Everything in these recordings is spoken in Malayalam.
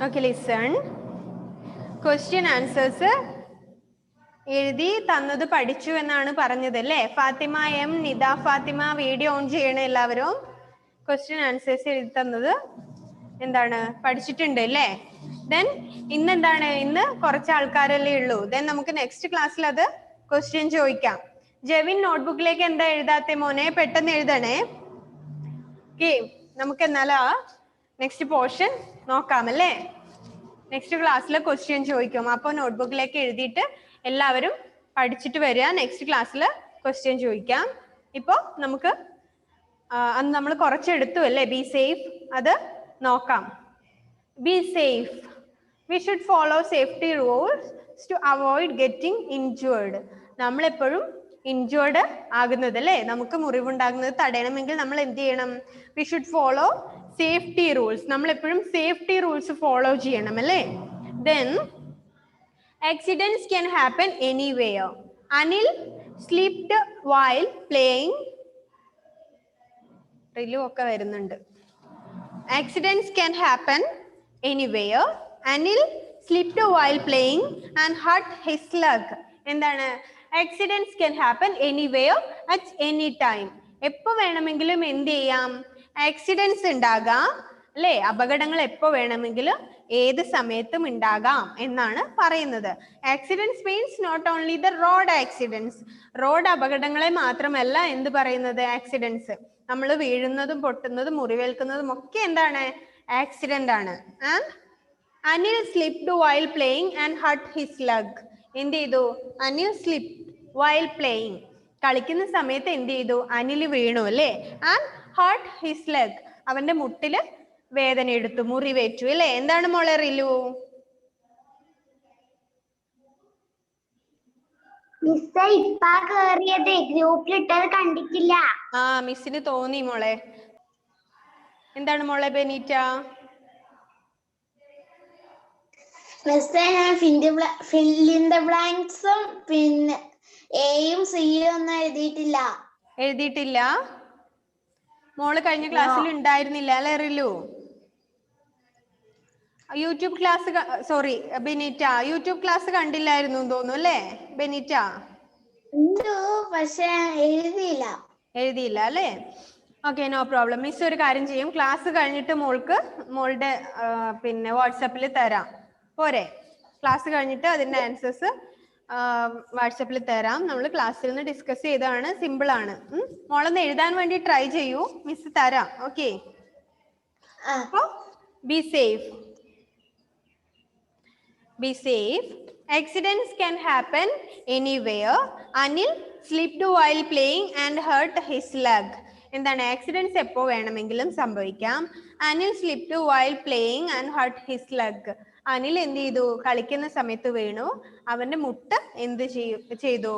Okay, listen. Question answers എഴുതി തന്നത് പഠിച്ചു എന്നാണ് പറഞ്ഞത് അല്ലേ? Fathima M, Nida Fathima video on ചെയ്യണേ എല്ലാവരും. ക്വസ്റ്റ്യൻ ആൻസേഴ്സ് എഴുതി തന്നത് എന്താണ് പഠിച്ചിട്ടുണ്ട് അല്ലേ? ദെൻ ഇന്ന് കുറച്ച് ആൾക്കാരല്ലേ ഉള്ളൂ. ദെൻ നമുക്ക് നെക്സ്റ്റ് ക്ലാസ്സിൽ അത് ക്വസ്റ്റ്യൻ ചോദിക്കാം. ജെവിൻ നോട്ട്ബുക്കിലേക്ക് എന്താ എഴുതാത്തെ മോനെ? പെട്ടെന്ന് എഴുതണേ. ഓക്കെ, നമുക്ക് എന്നാലാ നെക്സ്റ്റ് പോർഷൻ നോക്കാം അല്ലേ? നെക്സ്റ്റ് ക്ലാസ്സിൽ ക്വസ്റ്റ്യൻ ചോദിക്കും. അപ്പോൾ നോട്ട്ബുക്കിലേക്ക് എഴുതിയിട്ട് എല്ലാവരും പഠിച്ചിട്ട് വരിക. നെക്സ്റ്റ് ക്ലാസ്സിൽ ക്വസ്റ്റ്യൻ ചോദിക്കാം. ഇപ്പോൾ നമുക്ക് അന്ന് നമ്മൾ കുറച്ചെടുത്തു അല്ലേ? ബി സേഫ്, അത് നോക്കാം. Be safe. We should follow safety rules to avoid getting injured. നമ്മളെപ്പോഴും ഇൻജുവേർഡ് ആകുന്നത് അല്ലേ? നമുക്ക് മുറിവുണ്ടാകുന്നത് തടയണമെങ്കിൽ നമ്മൾ എന്ത് ചെയ്യണം? We should follow safety rules. നമ്മൾ എപ്പോഴും സേഫ്റ്റി റൂൾസ് ഫോളോ ചെയ്യണം അല്ലേ? Then accidents can happen anywhere. Anil slipped while playing. റിലു ഒക്കെ വരുന്നുണ്ട്. Accidents can happen anywhere. Anil slipped while playing and hurt his leg. എന്താണ്? Accidents can happen anywhere at any time. എപ്പോ വേണമെങ്കിലും എന്ത് ചെയ്യാം? ആക്സിഡൻസ് ഉണ്ടാകാം അല്ലേ? അപകടങ്ങൾ എപ്പോ വേണമെങ്കിലും ഏത് സമയത്തും ഉണ്ടാകാം എന്നാണ് പറയുന്നത്. Accidents means not only the road accidents. Road അപകടങ്ങളെ മാത്രമല്ല എന്ത് പറയുന്നത്? ആക്സിഡൻസ്. നമ്മൾ വീഴുന്നതും പൊട്ടുന്നതും മുറിവേൽക്കുന്നതും ഒക്കെ എന്താണ്? ആക്സിഡന്റ് ആണ്. And Anil slipped while playing and hurt his leg. എന്ത് ചെയ്തു? Anil slipped while playing. കളിക്കുന്ന സമയത്ത് എന്ത് ചെയ്തു? അനിൽ വീണു അല്ലേ? And hurt his leg. അവന്റെ മുട്ടില് വേദന എടുത്തു, മുറിവേറ്റു അല്ലേ? എന്താണ് മോളെ റിലു? കണ്ടിട്ടില്ല. ആ, മിസ്സിന് തോന്നി മോളെ. എന്താണ് മോളെ ബെനീറ്റ? പിന്നെ എയും സിയും ഒന്നും എഴുതിയിട്ടില്ല. മോള് കഴിഞ്ഞ ക്ലാസ്സിൽ ഉണ്ടായിരുന്നില്ല അല്ലേ Rilu? YouTube class sorry Benita, YouTube class കണ്ടില്ലായിരുന്നു തോന്നുന്നു അല്ലേ ബെനീറ്റ? പക്ഷെ എഴുതിയില്ല അല്ലേ? Okay, no problem. മിസ് ഒരു കാര്യം ചെയ്യും, ക്ലാസ് കഴിഞ്ഞിട്ട് മോളുടെ പിന്നെ വാട്സാപ്പിൽ തരാം. പോരെ? ക്ലാസ് കഴിഞ്ഞിട്ട് അതിന്റെ ആൻസേഴ്സ് വാട്സാപ്പിൽ തരാം. നമ്മൾ ക്ലാസ്സിൽ നിന്ന് ഡിസ്കസ് ചെയ്തതാണ്. സിമ്പിൾ ആണ്. മോളൊന്ന് എഴുതാൻ വേണ്ടി ട്രൈ ചെയ്യൂ, മിസ് തരാം. ഓക്കെ, അപ്പോ be safe. Be safe. Accidents can happen anywhere. Anil slipped while playing and hurt his leg. എന്താണ്? ആക്സിഡൻസ് എപ്പോ വേണമെങ്കിലും സംഭവിക്കാം. Anil slipped while playing and hurt his leg. Anil എന്ത് ചെയ്തു? കളിക്കുന്ന സമയത്ത് വീണു, അവന്റെ മുട്ട് എന്ത് ചെയ്തു?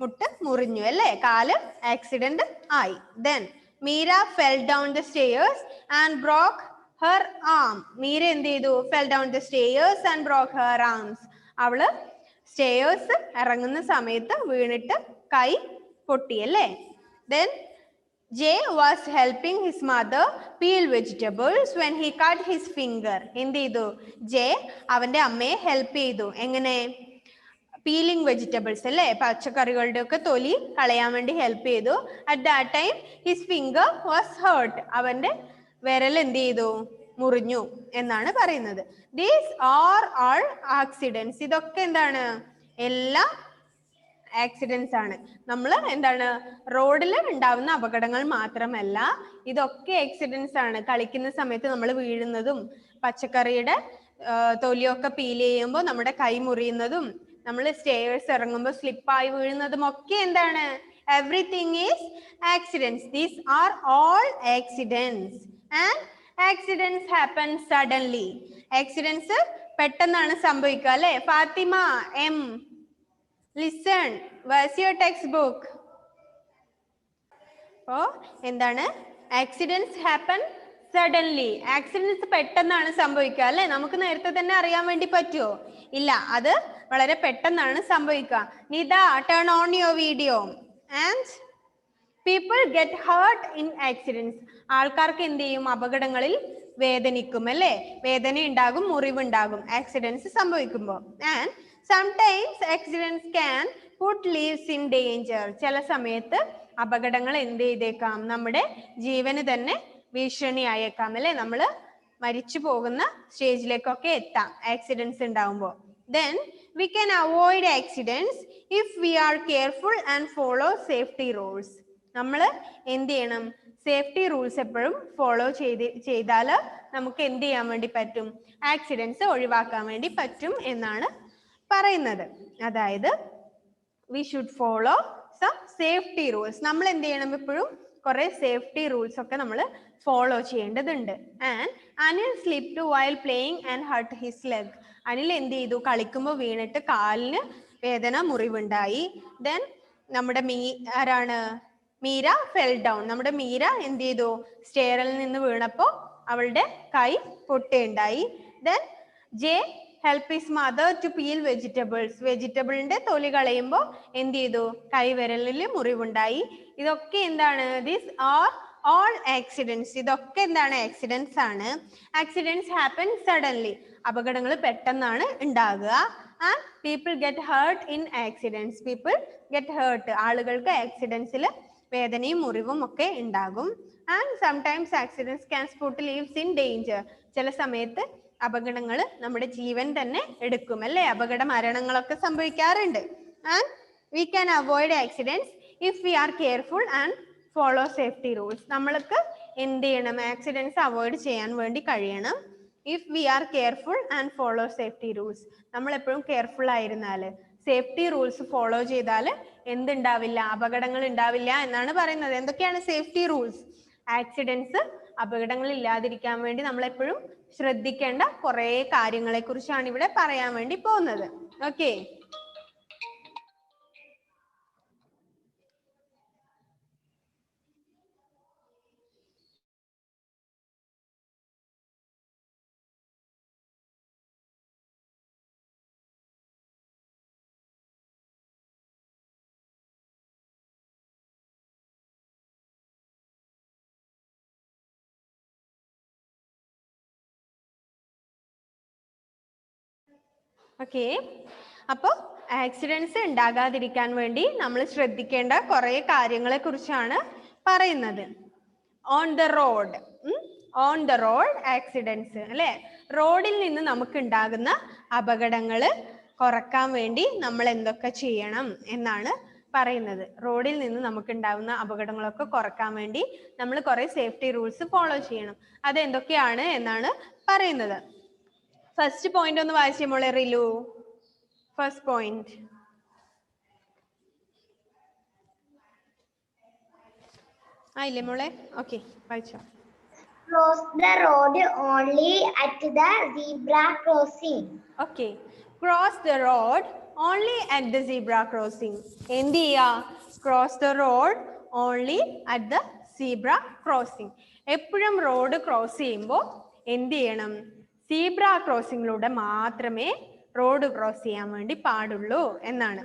മുട്ട് മുറിഞ്ഞു അല്ലേ? കാല് ആക്സിഡന്റ് ആയി. Then Meera fell down the stairs and broke her arm. Meera എന്ത് ചെയ്തു? fell down the stairs and broke her arms. അവള് സ്റ്റെയേഴ്സ് ഇറങ്ങുന്ന സമയത്ത് വീണിട്ട് കൈ പൊട്ടി അല്ലേ? then Jay was helping his mother peel vegetables when he cut his finger. എന്ത് ചെയ്തു? ജെ അവന്റെ അമ്മയെ ഹെൽപ്പ് ചെയ്തു. എങ്ങനെ? പീലിംഗ് വെജിറ്റബിൾസ് അല്ലേ? പച്ചക്കറികളുടെ ഒക്കെ തൊലി കളയാൻ വേണ്ടി ഹെൽപ്പ് ചെയ്തു. At that time his finger was hurt. അവന്റെ വിരൽ എന്ത് ചെയ്തു? മുറിഞ്ഞു എന്നാണ് പറയുന്നത്. These are all accidents. ഇതൊക്കെ എന്താണ്? എല്ലാം ആക്സിഡൻസ് ആണ്. നമ്മൾ എന്താണ്? റോഡിൽ ഉണ്ടാവുന്ന അപകടങ്ങൾ മാത്രമല്ല, ഇതൊക്കെ ആക്സിഡൻസ് ആണ്. കളിക്കുന്ന സമയത്ത് നമ്മൾ വീഴുന്നതും, പച്ചക്കറിയുടെ തൊലിയൊക്കെ പീൽ ചെയ്യുമ്പോൾ നമ്മുടെ കൈ മുറിയുന്നതും, നമ്മൾ സ്റ്റെയർസ് ഇറങ്ങുമ്പോൾ സ്ലിപ്പായി വീഴുന്നതും ഒക്കെ എന്താണ്? Everything is accidents. These are all accidents. And accidents happen suddenly. Accidents പെട്ടെന്നാണ് സംഭവിക്കുക അല്ലെ? Fathima M, listen, where's your textbook? ഓ, എന്താണ്? Accidents happen suddenly. ആക്സിഡൻസ് പെട്ടെന്നാണ് സംഭവിക്കുക അല്ലെ? നമുക്ക് നേരത്തെ തന്നെ അറിയാൻ വേണ്ടി പറ്റുമോ? ഇല്ല, അത് വളരെ പെട്ടെന്നാണ് സംഭവിക്കുക. Nida, turn on your video. And people get hurt in accidents. ആൾക്കാർക്ക് എന്ത് ചെയ്യും? അപകടങ്ങളിൽ വേദനിക്കും അല്ലേ? വേദന ഉണ്ടാകും, മുറിവുണ്ടാകും ആക്സിഡൻസ് സംഭവിക്കുമ്പോൾ. And sometimes accidents can put lives in danger. ചില സമയത്ത് അപകടങ്ങൾ എന്ത് ചെയ്തേക്കാം, നമ്മുടെ ജീവന് തന്നെ ഭീഷണിയായേക്കാം അല്ലെ? നമ്മൾ മരിച്ചു പോകുന്ന സ്റ്റേജിലേക്കൊക്കെ എത്താം ആക്സിഡൻസ് ഉണ്ടാവുമ്പോൾ. Then we can avoid accidents if we are careful and follow safety rules. നമ്മൾ എന്ത് ചെയ്യണം? സേഫ്റ്റി റൂൾസ് എപ്പോഴും ഫോളോ ചെയ്താൽ നമുക്ക് എന്ത് ചെയ്യാൻ വേണ്ടി പറ്റും? ആക്സിഡൻസ് ഒഴിവാക്കാൻ വേണ്ടി പറ്റും എന്നാണ് പറയുന്നത്. അതായത് we should follow some safety rules. നമ്മൾ എന്ത് ചെയ്യണം? എപ്പോഴും കുറെ സേഫ്റ്റി റൂൾസ് ഒക്കെ നമ്മൾ ഫോളോ ചെയ്യേണ്ടതുണ്ട്. And Anil slipped while playing and hurt his leg. Anil എന്ത് ചെയ്തു? കളിക്കുമ്പോൾ വീണിട്ട് കാലിന് വേദന, മുറിവുണ്ടായി. ദെൻ നമ്മുടെ ആരാണ്? Meera fell down. നമ്മുടെ മീര എന്ത് ചെയ്തു? സ്റ്റെയറിൽ നിന്ന് വീണപ്പോൾ അവളുടെ കൈ പൊട്ടുകയുണ്ടായി. Then J help his mother to peel vegetables. വെജിറ്റബിളിന്റെ തൊലി കളയുമ്പോൾ എന്ത് ചെയ്തു? കൈവിരലിൽ മുറിവുണ്ടായി. ഇതൊക്കെ എന്താണ്? These are all accidents. ഇതൊക്കെ എന്താണ്? ആക്സിഡൻസ് ആണ്. Accidents happen suddenly. അപകടങ്ങൾ പെട്ടെന്നാണ് ഉണ്ടാകുക. And people get hurt in accidents. People get hurt. ആളുകൾക്ക് ആക്സിഡൻസിൽ വേദനയും മുറിവും ഒക്കെ ഉണ്ടാകും. And sometimes accidents can put lives in danger. ചില സമയത്ത് അപകടങ്ങൾ നമ്മുടെ ജീവൻ തന്നെ എടുക്കും അല്ലേ? അപകട മരണങ്ങളൊക്കെ സംഭവിക്കാറുണ്ട്. And we can avoid accidents if we are careful and follow safety rules. നമ്മൾക്ക് എന്ത് ചെയ്യണം? ആക്സിഡൻസ് അവോയ്ഡ് ചെയ്യാൻ വേണ്ടി കഴിയണം. If we are careful and follow safety rules. നമ്മൾ എപ്പോഴും കെയർഫുൾ ആയിരുന്നാൽ, സേഫ്റ്റി റൂൾസ് ഫോളോ ചെയ്താൽ എന്തുണ്ടാവില്ല? അപകടങ്ങൾ ഉണ്ടാവില്ല എന്നാണ് പറയുന്നത്. എന്തൊക്കെയാണ് സേഫ്റ്റി റൂൾസ്? ആക്സിഡൻസ്, അപകടങ്ങൾ ഇല്ലാതിരിക്കാൻ വേണ്ടി നമ്മൾ എപ്പോഴും ശ്രദ്ധിക്കേണ്ട കുറെ കാര്യങ്ങളെ കുറിച്ചാണ് ഇവിടെ പറയാൻ വേണ്ടി പോകുന്നത്. Okay, okay. അപ്പോൾ ആക്സിഡൻസ് ഉണ്ടാകാതിരിക്കാൻ വേണ്ടി നമ്മൾ ശ്രദ്ധിക്കേണ്ട കുറെ കാര്യങ്ങളെ കുറിച്ചാണ് പറയുന്നത്. On the road, on the road accidents അല്ലെ? റോഡിൽ നിന്ന് നമുക്ക് ഉണ്ടാകുന്ന അപകടങ്ങൾ കുറക്കാൻ വേണ്ടി നമ്മൾ എന്തൊക്കെ ചെയ്യണം എന്നാണ് പറയുന്നത്. റോഡിൽ നിന്ന് നമുക്ക് ഉണ്ടാകുന്ന അപകടങ്ങളൊക്കെ കുറക്കാൻ വേണ്ടി നമ്മൾ കുറെ സേഫ്റ്റി റൂൾസ് ഫോളോ ചെയ്യണം. അതെന്തൊക്കെയാണ് എന്നാണ് പറയുന്നത്. ഫസ്റ്റ് പോയിന്റ് ഒന്ന് വായിച്ചേ മോളെ റിലു. First point. ആയില്ലേ മോളെ? ഓക്കെ, വായിച്ചോ. Cross the road only at the zebra crossing. Okay, cross the road only at the zebra crossing. എന്ത് ചെയ്യാ? Cross the road only at the zebra crossing. എപ്പോഴും റോഡ് ക്രോസ് ചെയ്യുമ്പോൾ എന്ത് ചെയ്യണം? സീബ്ര ക്രോസിങ്ങിലൂടെ മാത്രമേ റോഡ് ക്രോസ് ചെയ്യാൻ വേണ്ടി പാടുള്ളൂ എന്നാണ്.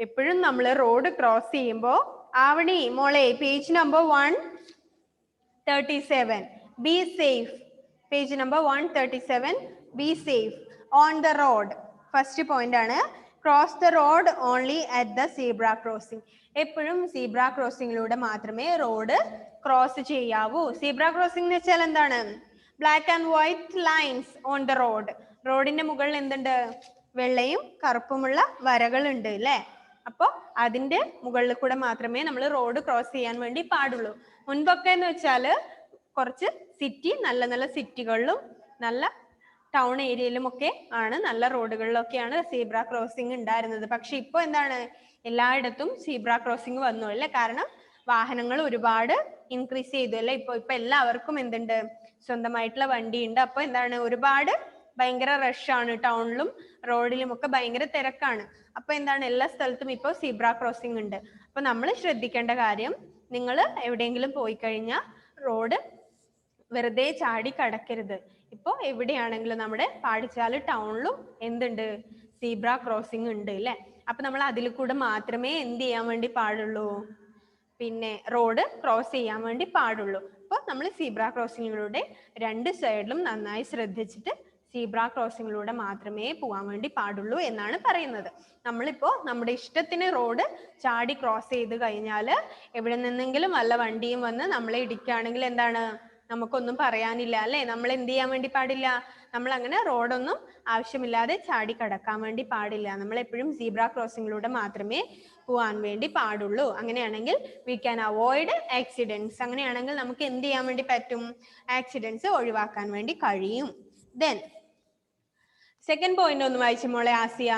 എപ്പോഴും നമ്മൾ റോഡ് ക്രോസ് ചെയ്യുമ്പോൾ ആവണി മോളെ page number 137, be safe. Page number 137, be safe on the road. First point ആണ്. Cross the road only at the zebra crossing. എപ്പോഴും സീബ്ര ക്രോസിങ്ങിലൂടെ മാത്രമേ റോഡ് ക്രോസ് ചെയ്യാവൂ. സീബ്ര ക്രോസിംഗ് എന്ന് വെച്ചാൽ എന്താണ്? Black and white lines on the road. റോഡിന്റെ മുകളിൽ എന്തുണ്ട്? വെള്ളയും കറുപ്പുമുള്ള വരകൾ ഉണ്ട് അല്ലേ? അപ്പോൾ അതിന്റെ മുകളിൽ കൂടെ മാത്രമേ നമ്മൾ റോഡ് ക്രോസ് ചെയ്യാൻ വേണ്ടി പാടുള്ളൂ. മുൻപൊക്കെ എന്ന് വെച്ചാൽ കുറച്ച് സിറ്റി, നല്ല നല്ല സിറ്റികളിലും നല്ല ടൗൺ ഏരിയയിലും ഒക്കെ ആണ്, നല്ല റോഡുകളിലൊക്കെയാണ് സീബ്ര ക്രോസിംഗ് ഉണ്ടായിരുന്നത്. പക്ഷെ ഇപ്പൊ എന്താണ്? എല്ലായിടത്തും സീബ്ര ക്രോസിംഗ് വന്നു അല്ലേ? കാരണം വാഹനങ്ങൾ ഒരുപാട് ഇൻക്രീസ് ചെയ്തു അല്ലേ? ഇപ്പൊ എല്ലാവർക്കും എന്തുണ്ട്? സ്വന്തമായിട്ടുള്ള വണ്ടിയുണ്ട്. അപ്പൊ എന്താണ്? ഒരുപാട് ഭയങ്കര റഷാണ്. ടൗണിലും റോഡിലും ഒക്കെ ഭയങ്കര തിരക്കാണ്. അപ്പൊ എന്താണ്? എല്ലാ സ്ഥലത്തും ഇപ്പോൾ സീബ്ര ക്രോസിംഗ് ഉണ്ട്. അപ്പൊ നമ്മൾ ശ്രദ്ധിക്കേണ്ട കാര്യം, നിങ്ങൾ എവിടെയെങ്കിലും പോയി കഴിഞ്ഞാൽ റോഡ് വെറുതെ ചാടി കടക്കരുത്. ഇപ്പൊ എവിടെയാണെങ്കിലും നമ്മുടെ പാടിച്ചാല് ടൗണിലും എന്തുണ്ട്? സീബ്ര ക്രോസിംഗ് ഉണ്ട് അല്ലേ? അപ്പൊ നമ്മൾ അതിൽ കൂടെ മാത്രമേ എന്ത് ചെയ്യാൻ വേണ്ടി പാടുള്ളൂ? പിന്നെ റോഡ് ക്രോസ് ചെയ്യാൻ വേണ്ടി പാടുള്ളൂ. അപ്പോൾ നമ്മൾ സീബ്ര ക്രോസിങ്ങിലൂടെ രണ്ട് സൈഡിലും നന്നായി ശ്രദ്ധിച്ചിട്ട് സീബ്ര ക്രോസിങ്ങിലൂടെ മാത്രമേ പോകാൻ വേണ്ടി പാടുള്ളൂ എന്നാണ് പറയുന്നത്. നമ്മളിപ്പോൾ നമ്മുടെ ഇഷ്ടത്തിന് റോഡ് ചാടി ക്രോസ് ചെയ്ത് കഴിഞ്ഞാൽ എവിടെ നിന്നെങ്കിലും വല്ല വണ്ടിയും വന്ന് നമ്മളെ ഇടിക്കുകയാണെങ്കിൽ എന്താണ്, നമുക്കൊന്നും പറയാനില്ല അല്ലേ? നമ്മൾ എന്ത് ചെയ്യാൻ വേണ്ടി പാടില്ല? നമ്മൾ അങ്ങനെ റോഡൊന്നും ആവശ്യമില്ലാതെ ചാടി കടക്കാൻ വേണ്ടി പാടില്ല. നമ്മൾ എപ്പോഴും സീബ്ര ക്രോസിങ്ങിലൂടെ മാത്രമേ പോകാൻ വേണ്ടി പാടുള്ളൂ. അങ്ങനെയാണെങ്കിൽ വി ക്യാൻ അവോയ്ഡ് ആക്സിഡൻസ്. അങ്ങനെയാണെങ്കിൽ നമുക്ക് എന്ത് ചെയ്യാൻ വേണ്ടി പറ്റും? ആക്സിഡൻസ് ഒഴിവാക്കാൻ വേണ്ടി കഴിയും. ദെൻ സെക്കൻഡ് പോയിന്റ് ഒന്ന് വായിച്ചു മോളെ Asiya.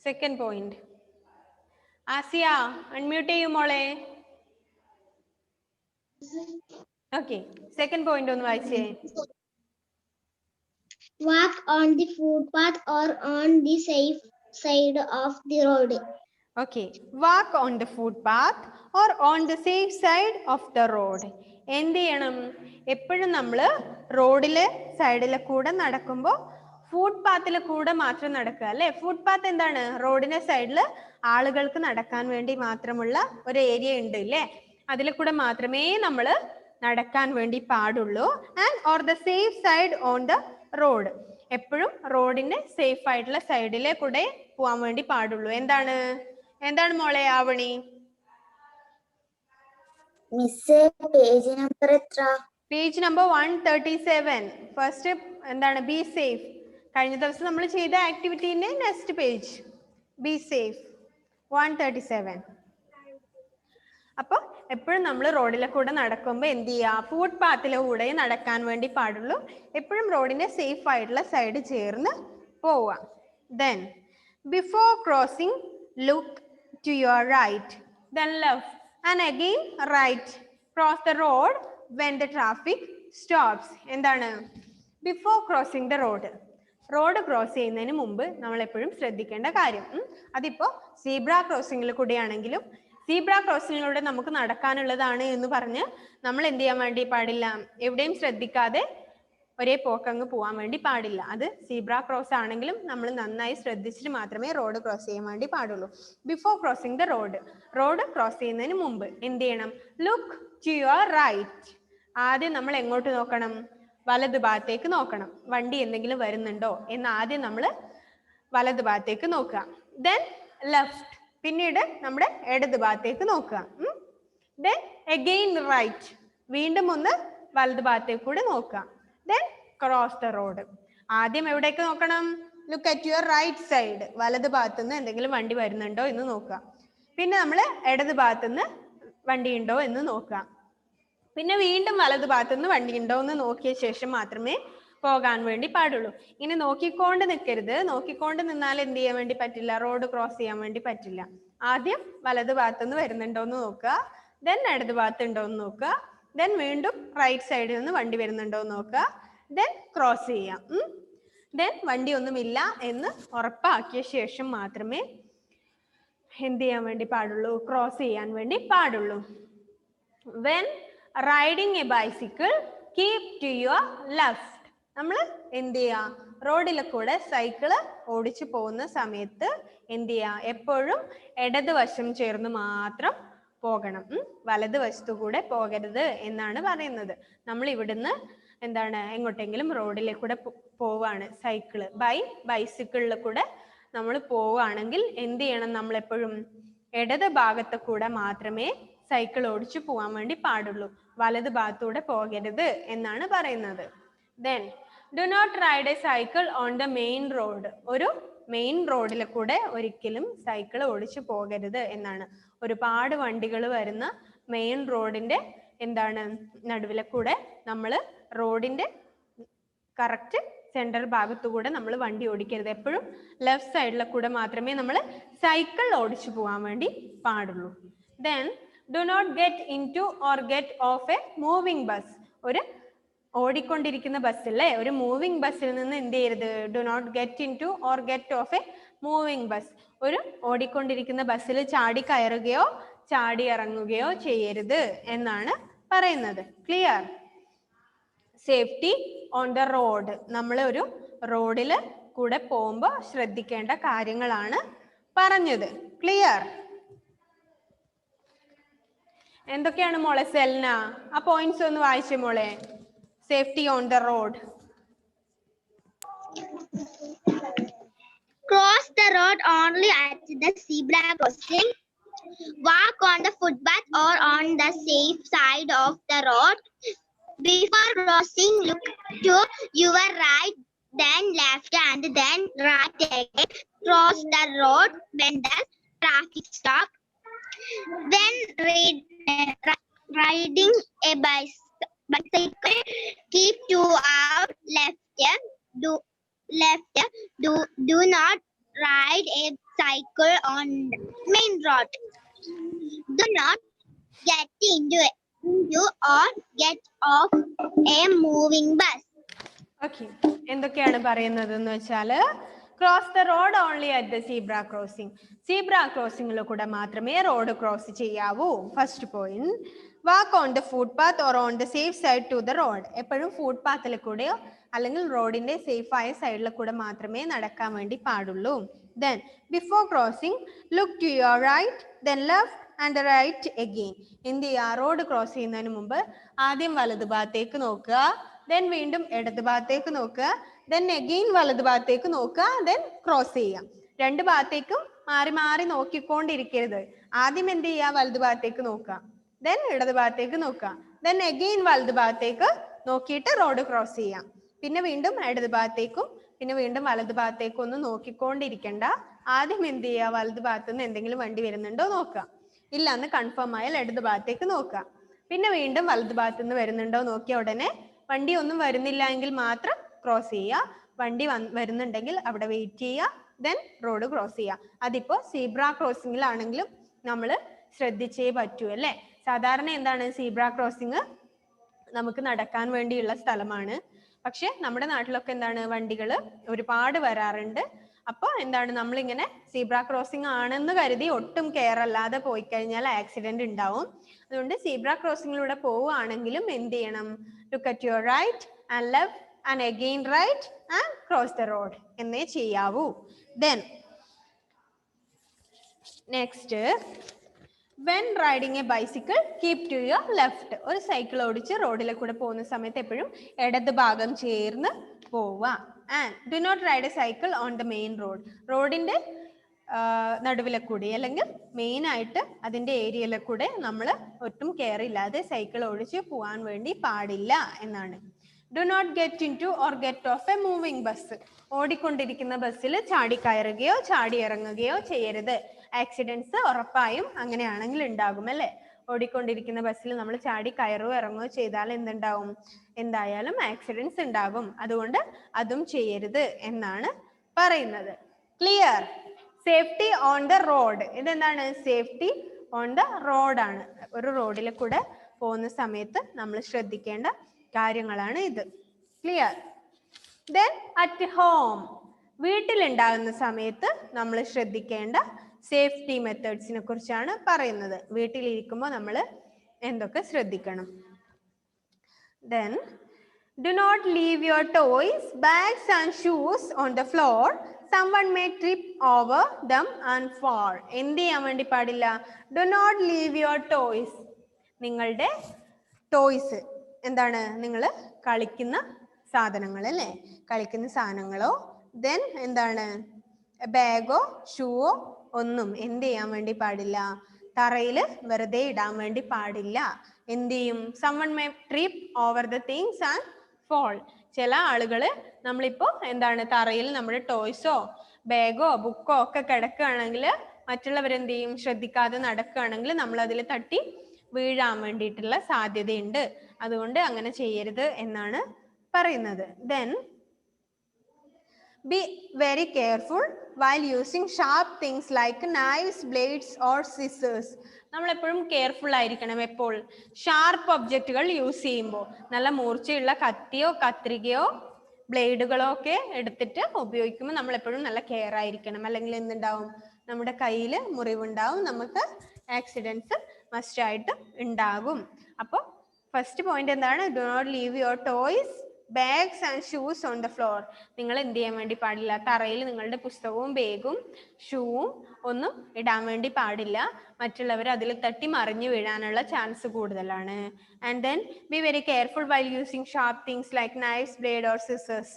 Second point Asiya unmute ചെയ്യൂ മോളെ. ഓക്കെ, സെക്കൻഡ് പോയിന്റ് ഒന്ന് വായിച്ചേ. Walk on the footpath or on the safe side of the road. Okay, walk on the footpath or on the safe side of the road. എന്ത് ചെയ്യണം? എപ്പോഴും നമ്മൾ റോഡിലെ സൈഡിലെ കൂടെ നടക്കുമ്പോൾ ഫുട്പാത്തിലെ കൂടെ മാത്രം നടക്കുക അല്ലേ? ഫുട്പാത്ത് എന്താണ്? റോഡിന്റെ സൈഡിൽ ആളുകൾക്ക് നടക്കാൻ വേണ്ടി മാത്രമുള്ള ഒരു ഏരിയ ഉണ്ട് ഇല്ലേ? അതിലെ കൂടെ മാത്രമേ നമ്മൾ നടക്കാൻ വേണ്ടി പാടുള്ളൂ. And or the safe side on the road. എപ്പോഴും റോഡിന്റെ സേഫ് ആയിട്ടുള്ള സൈഡിലെ കൂടെ പോവാൻ വേണ്ടി പാടുള്ളൂ. എന്താണ് എന്താണ് മോളെ ആവണി? മിസ് പേജ് നമ്പർ എത്ര? Page number 137. ഫസ്റ്റ് എന്താണ്? Be safe. കഴിഞ്ഞ ദിവസം നമ്മൾ ചെയ്ത ആക്ടിവിറ്റീന്റെ നെക്സ്റ്റ് പേജ്. Be safe 137. അപ്പൊ എപ്പോഴും നമ്മൾ റോഡിലെ കൂടെ നടക്കുമ്പോൾ എന്ത് ചെയ്യുക? ഫുട്പാത്തിലെ കൂടെ നടക്കാൻ വേണ്ടി പാടുള്ളൂ. എപ്പോഴും റോഡിന്റെ സേഫ് ആയിട്ടുള്ള സൈഡ് ചേർന്ന് പോവുക. Then before crossing look to your right, then left and again right. Cross the road when the traffic stops. എന്താണ്? Before crossing the road. Road cross ചെയ്യുന്നതിന് മുമ്പ് നമ്മൾ എപ്പോഴും ശ്രദ്ധിക്കേണ്ട കാര്യം, അതിപ്പോ സീബ്ര ക്രോസിംഗിൽ കൂടെയാണെങ്കിലും സീബ്ര ക്രോസിങ്ങിലൂടെ നമുക്ക് നടക്കാനുള്ളതാണ് എന്ന് പറഞ്ഞ് നമ്മൾ എന്ത് ചെയ്യാൻ വേണ്ടി പാടില്ല? എവിടെയും ശ്രദ്ധിക്കാതെ ഒരേ പോക്കങ്ങ് പോകാൻ വേണ്ടി പാടില്ല. അത് സീബ്ര ക്രോസ് ആണെങ്കിലും നമ്മൾ നന്നായി ശ്രദ്ധിച്ചിട്ട് മാത്രമേ റോഡ് ക്രോസ് ചെയ്യാൻ വേണ്ടി പാടുള്ളൂ. Before crossing the road, road cross ചെയ്യുന്നതിന് മുമ്പ് എന്ത് ചെയ്യണം? Look to your right. ആദ്യം നമ്മൾ എങ്ങോട്ട് നോക്കണം? വലത് ഭാഗത്തേക്ക് നോക്കണം. വണ്ടി എന്തെങ്കിലും വരുന്നുണ്ടോ എന്ന് ആദ്യം നമ്മൾ വലത് ഭാഗത്തേക്ക് നോക്കുക. ദെൻ ലെഫ്റ്റ്, പിന്നീട് നമ്മുടെ ഇടത് ഭാഗത്തേക്ക് നോക്കുക. ദെൻ അഗെയിൻ റൈറ്റ്, വീണ്ടും ഒന്ന് വലത് ഭാഗത്തേക്ക് കൂടി നോക്കുക. Then cross the road. ആദ്യം എവിടേക്ക് നോക്കണം? Look at your right side. വലത് ഭാഗത്തുനിന്ന് എന്തെങ്കിലും വണ്ടി വരുന്നുണ്ടോ എന്ന് നോക്കുക. പിന്നെ നമ്മൾ ഇടത് ഭാഗത്തുനിന്ന് വണ്ടി ഉണ്ടോ എന്ന് നോക്കുക. പിന്നെ വീണ്ടും വലത് ഭാഗത്തുനിന്ന് വണ്ടി ഉണ്ടോ എന്ന് നോക്കിയ ശേഷം മാത്രമേ പോകാൻ വേണ്ടി പാടുള്ളൂ. ഇങ്ങനെ നോക്കിക്കൊണ്ട് നിൽക്കരുത്. നോക്കിക്കൊണ്ട് നിന്നാൽ എന്ത് ചെയ്യാൻ വേണ്ടി പറ്റില്ല? റോഡ് ക്രോസ് ചെയ്യാൻ വേണ്ടി പറ്റില്ല. ആദ്യം വലത് ഭാഗത്തുനിന്ന് വരുന്നുണ്ടോ എന്ന് നോക്കുക. ദെൻ ഇടത് ഭാഗത്തുണ്ടോ എന്ന് നോക്കുക. ദെൻ വീണ്ടും റൈറ്റ് സൈഡിൽ നിന്ന് വണ്ടി വരുന്നുണ്ടോ എന്ന് നോക്കുക. ദെൻ ക്രോസ് ചെയ്യാം. ദെൻ വണ്ടി ഒന്നുമില്ല എന്ന് ഉറപ്പാക്കിയ ശേഷം മാത്രമേ എന്ത് ചെയ്യാൻ വേണ്ടി പാടുള്ളൂ? ക്രോസ് ചെയ്യാൻ വേണ്ടി പാടുള്ളൂ. When riding a bicycle keep to your left. നമ്മൾ എന്ത് ചെയ്യുക? റോഡിലെ കൂടെ സൈക്കിള് ഓടിച്ചു പോകുന്ന സമയത്ത് എന്ത് ചെയ്യുക? എപ്പോഴും ഇടത് വശം ചേർന്ന് മാത്രം പോകണം. വലത് വശത്തു കൂടെ പോകരുത് എന്നാണ് പറയുന്നത്. നമ്മൾ ഇവിടുന്ന് എന്താണ് എങ്ങോട്ടെങ്കിലും റോഡിലെ കൂടെ പോവാണ്, സൈക്കിള് ബൈസിക്കിളിൽ കൂടെ നമ്മൾ പോവുകയാണെങ്കിൽ എന്ത് ചെയ്യണം? നമ്മൾ എപ്പോഴും ഇടത് ഭാഗത്ത് കൂടെ മാത്രമേ സൈക്കിൾ ഓടിച്ചു പോകാൻ വേണ്ടി പാടുള്ളൂ. വലത് ഭാഗത്തൂടെ പോകരുത് എന്നാണ് പറയുന്നത്. Then do not ride a cycle on the main road. ഒരു മെയിൻ റോഡിലെ കൂടെ ഒരിക്കലും സൈക്കിൾ ഓടിച്ചു പോകരുത് എന്നാണ്. ഒരുപാട് വണ്ടികൾ വരുന്ന മെയിൻ റോഡിന്റെ എന്താണ് നടുവിലെ കൂടെ നമ്മൾ റോഡിന്റെ കറക്റ്റ് സെന്റർ ഭാഗത്തു കൂടെ നമ്മൾ വണ്ടി ഓടിക്കരുത്. എപ്പോഴും ലെഫ്റ്റ് സൈഡിലെ കൂടെ മാത്രമേ നമ്മൾ സൈക്കിൾ ഓടിച്ചു പോകാൻ വേണ്ടി പാടുള്ളൂ. Then do not get in to or get off a moving bus. ഒരു ഓടിക്കൊണ്ടിരിക്കുന്ന ബസ്സിലെ ഒരു മൂവിങ് ബസ്സിൽ നിന്ന് എന്ത് ചെയ്യരുത്? Do not get in to or get off a moving bus. ഒരു ഓടിക്കൊണ്ടിരിക്കുന്ന ബസ്സിൽ ചാടി കയറുകയോ ചാടി ഇറങ്ങുകയോ ചെയ്യരുത് എന്നാണ് പറയുന്നത്. Clear? Safety on the road. നമ്മൾ ഒരു റോഡിൽ കൂടെ പോകുമ്പോൾ ശ്രദ്ധിക്കേണ്ട കാര്യങ്ങളാണ് പറഞ്ഞത്. ക്ലിയർ? എന്തൊക്കെയാണ് മോളെ സെൽന? ആ പോയിന്റ്സ് ഒന്ന് വായിച്ചേ മോളെ. Safety on the road. Cross the road only at the zebra crossing. Walk on the footpath or on the safe side of the road. Before crossing, look to your right, then left, and then right again. Cross the road when the traffic stops. When riding a bicycle, keep to our left. Do not ride a cycle on main road. Do not get into or get off a moving bus. Okay, എന്തൊക്കെയാണ് പറയുന്നത് എന്ന് വെച്ചാല് cross the road only at the zebra crossing. Zebra ക്രോസിംഗിൽ കൂടെ മാത്രമേ റോഡ് ക്രോസ് ചെയ്യാവൂ. First point. Walk on the footpath or on the safe side to the road. എപ്പോഴും ഫുട് പാത്തിൽ കൂടെയോ അല്ലെങ്കിൽ റോഡിന്റെ സേഫ് ആയ സൈഡിൽ കൂടെ മാത്രമേ നടക്കാൻ വേണ്ടി പാടുള്ളൂ. Then before crossing look to your right, then left and right again. എന്ത് ചെയ്യുക? റോഡ് ക്രോസ് ചെയ്യുന്നതിന് മുമ്പ് ആദ്യം വലത് ഭാഗത്തേക്ക് നോക്കുക, ദെൻ വീണ്ടും ഇടത് ഭാഗത്തേക്ക് നോക്കുക, ദെൻ അഗെയിൻ വലത് ഭാഗത്തേക്ക് നോക്കുക, ദെൻ ക്രോസ് ചെയ്യുക. രണ്ട് ഭാഗത്തേക്കും മാറി മാറി നോക്കിക്കൊണ്ടിരിക്കരുത്. ആദ്യം എന്ത് ചെയ്യുക? വലത് ഭാഗത്തേക്ക് നോക്കുക, ദെൻ ഇടത് ഭാഗത്തേക്ക് നോക്കുക, ദെൻ അഗെയിൻ വലത് ഭാഗത്തേക്ക് നോക്കിയിട്ട് റോഡ് ക്രോസ് ചെയ്യാം. പിന്നെ വീണ്ടും ഇടത് ഭാഗത്തേക്കും പിന്നെ വീണ്ടും വലത് ഭാഗത്തേക്കും ഒന്നും നോക്കിക്കൊണ്ടിരിക്കണ്ട. ആദ്യം എന്ത് ചെയ്യുക? വലത് ഭാഗത്ത് നിന്ന് എന്തെങ്കിലും വണ്ടി വരുന്നുണ്ടോ നോക്കുക. ഇല്ല എന്ന് കൺഫേം ആയാൽ ഇടത് ഭാഗത്തേക്ക് നോക്കുക. പിന്നെ വീണ്ടും വലത് ഭാഗത്ത് നിന്ന് വരുന്നുണ്ടോ നോക്കിയ ഉടനെ വണ്ടി ഒന്നും വരുന്നില്ല എങ്കിൽ മാത്രം ക്രോസ് ചെയ്യുക. വണ്ടി വരുന്നുണ്ടെങ്കിൽ അവിടെ വെയിറ്റ് ചെയ്യുക, ദെൻ റോഡ് ക്രോസ് ചെയ്യുക. അതിപ്പോ സീബ്ര ക്രോസിംഗിലാണെങ്കിലും നമ്മൾ ശ്രദ്ധിച്ചേ പറ്റൂ അല്ലേ. സാധാരണ എന്താണ് സീബ്ര ക്രോസിംഗ് നമുക്ക് നടക്കാൻ വേണ്ടിയുള്ള സ്ഥലമാണ്. പക്ഷെ നമ്മുടെ നാട്ടിലൊക്കെ എന്താണ് വണ്ടികൾ ഒരുപാട് വരാറുണ്ട്. അപ്പൊ എന്താണ് നമ്മളിങ്ങനെ സീബ്ര ക്രോസിംഗ് ആണെന്ന് കരുതി ഒട്ടും കെയർ അല്ലാതെ പോയി കഴിഞ്ഞാൽ ആക്സിഡന്റ് ഉണ്ടാവും. അതുകൊണ്ട് സീബ്ര ക്രോസിംഗിലൂടെ പോവുകയാണെങ്കിലും എന്ത് ചെയ്യണം? Look at your right and left and again right and cross the road എന്നേ ചെയ്യാവൂ. Then next, when riding a bicycle keep to your left. ഒരു സൈക്കിൾ ഓടിച്ച് റോഡിലെ കൂടെ പോകുന്ന സമയത്ത് എപ്പോഴും ഇടത് ഭാഗം ചേർന്ന് പോവുക. And do not ride a cycle on the main road. റോഡിന്റെ നടുവിലെ കൂടി അല്ലെങ്കിൽ മെയിൻ ആയിട്ട് അതിന്റെ ഏരിയയിലെ കൂടെ നമ്മൾ ഒട്ടും കെയർ ഇല്ലാതെ സൈക്കിൾ ഓടിച്ച് പോകാൻ വേണ്ടി പാടില്ല എന്നാണ്. Do not get in to or get off a moving bus. ഓടിക്കൊണ്ടിരിക്കുന്ന ബസ്സിൽ ചാടി കയറുകയോ ചാടി ഇറങ്ങുകയോ ചെയ്യരുത്. ആക്സിഡൻസ് ഉറപ്പായും അങ്ങനെയാണെങ്കിൽ ഉണ്ടാകും അല്ലേ. ഓടിക്കൊണ്ടിരിക്കുന്ന ബസ്സിൽ നമ്മൾ ചാടി കയറുകയോ ഇറങ്ങുകയോ ചെയ്താൽ എന്തുണ്ടാവും? എന്തായാലും ആക്സിഡൻസ് ഉണ്ടാകും. അതുകൊണ്ട് അതും ചെയ്യരുത് എന്നാണ് പറയുന്നത്. Clear? Safety on the road. ഇതെന്താണ്? സേഫ്റ്റി ഓൺ ദ റോഡാണ്. ഒരു റോഡിൽ കൂടെ പോകുന്ന സമയത്ത് നമ്മൾ ശ്രദ്ധിക്കേണ്ട കാര്യങ്ങളാണ് ഇത്. ക്ലിയർ? Then at home. വീട്ടിലുണ്ടാകുന്ന സമയത്ത് നമ്മൾ ശ്രദ്ധിക്കേണ്ട സേഫ്റ്റി മെത്തേഡ്സിനെ കുറിച്ചാണ് പറയുന്നത്. വീട്ടിലിരിക്കുമ്പോൾ നമ്മൾ എന്തൊക്കെ ശ്രദ്ധിക്കണം? Then do not leave your toys, bags and shoes on the floor. Someone may trip over them and fall. എന്ത് ചെയ്യാൻ വേണ്ടി പാടില്ല? Do not leave your toys. നിങ്ങളുടെ ടോയ്സ് എന്താണ്? നിങ്ങൾ കളിക്കുന്ന സാധനങ്ങൾ അല്ലേ. കളിക്കുന്ന സാധനങ്ങളോ ദെൻ എന്താണ് ബാഗോ ഷൂവോ ഒന്നും എന്ത് ചെയ്യാൻ വേണ്ടി പാടില്ല? തറയിൽ വെറുതെ ഇടാൻ വേണ്ടി പാടില്ല. എന്ത് ചെയ്യും? someone may trip over the things and fall. ചില ആളുകൾ നമ്മളിപ്പോ എന്താണ് തറയിൽ നമ്മുടെ ടോയ്സോ ബാഗോ ബുക്കോ ഒക്കെ കിടക്കുകയാണെങ്കിൽ മറ്റുള്ളവരെന്ത് ചെയ്യും? ശ്രദ്ധിക്കാതെ നടക്കുകയാണെങ്കിൽ നമ്മൾ അതിൽ തട്ടി വീഴാൻ വേണ്ടിയിട്ടുള്ള സാധ്യതയുണ്ട്. അതുകൊണ്ട് അങ്ങനെ ചെയ്യരുത് എന്നാണ് പറയുന്നത്. Then be very careful while using sharp things like knives, blades or scissors. നമ്മൾ എപ്പോഴും കെയർഫുൾ ആയിരിക്കണം. എപ്പോൾ? ഷാർപ്പ് ഒബ്ജക്റ്റുകൾ യൂസ് ചെയ്യുമ്പോൾ. നല്ല മൂർച്ചയുള്ള കത്തിയോ കത്രികയോ ബ്ലേഡുകളോ ഒക്കെ എടുത്തിട്ട് ഉപയോഗിക്കുമ്പോൾ നമ്മൾ എപ്പോഴും നല്ല കെയർ ആയിരിക്കണം. അല്ലെങ്കിൽ എന്തുണ്ടാവും? നമ്മുടെ കയ്യിൽ മുറിവുണ്ടാവും, നമുക്ക് ആക്സിഡൻസ് മസ്റ്റ് ആയിട്ട് ഉണ്ടാകും. അപ്പോൾ ഫസ്റ്റ് പോയിന്റ് എന്താണ്? Do not leave your toys, bags and shoes on the floor. നിങ്ങൾ എന്ത് ചെയ്യാൻ വേണ്ടി പാടില്ല, തറയിൽ നിങ്ങളുടെ പുസ്തകവും ബാഗും ഷൂവും ഒന്നും ഇടാൻ വേണ്ടി പാടില്ല. മറ്റുള്ളവർ അതിൽ തട്ടി മറിഞ്ഞു വീഴാനുള്ള ചാൻസ് കൂടുതലാണ്. And then be very careful while using sharp things like knives, blade or scissors.